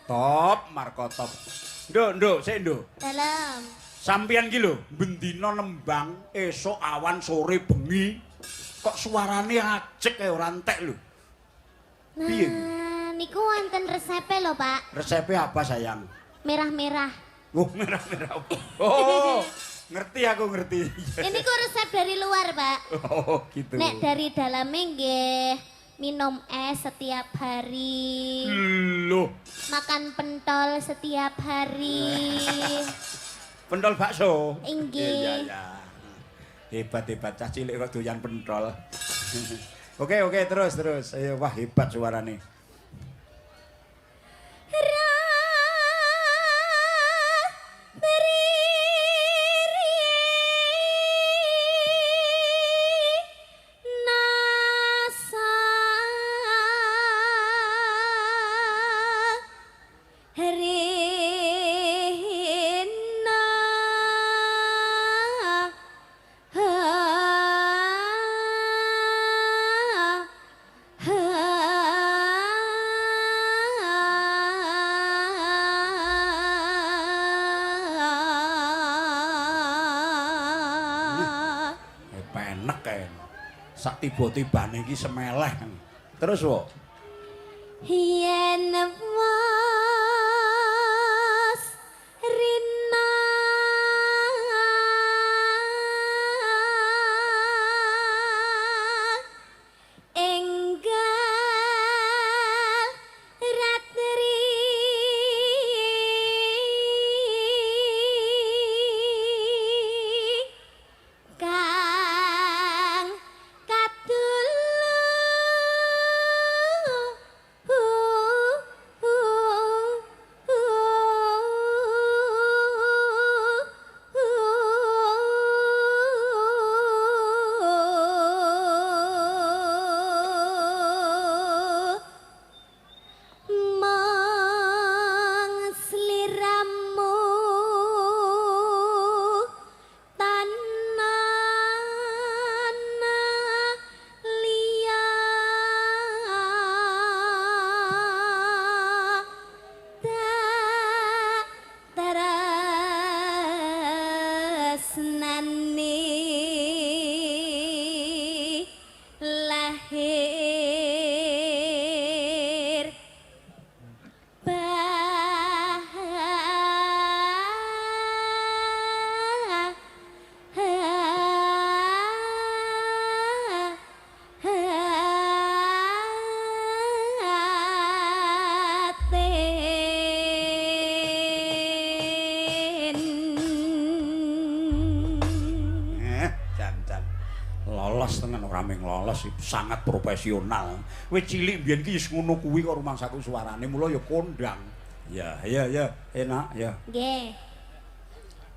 Top, marko top. Nduk, sik nduk. Dalam. Sampeyan ki lho, bendina nembang, esuk awan sore bengi. Kok suarane ajek kaya ora entek lho. Piye? Nah, niku wonten resepe lho, Pak. Resepe apa sayang? Merah-merah. Oh, merah-merah apa? Oh, ngerti aku ngerti. Ini ku resep dari luar, Pak. Oh, gitu. Nek dari dalamnya nggih minum es setiap hari. Loh, Makan pentol setiap hari. pentol bakso. Inggih. Iya. Hebat cah cilik kok doyan pentol. Oke, terus. Ayo, wah hebat suarane. Penek kae. Sak tiba-tibane iki semeleh. Terus wo. Yen was rina enggal ratri kang sliramu tanana liya tak tresnani lahir Jan. Lolos tenan ora mung lolos, sangat profesional. Kowe cilik mbiyen ki wis ngono kuwi kok rumangsaku suarane, mula ya kondang. Ya, enak ya. nggih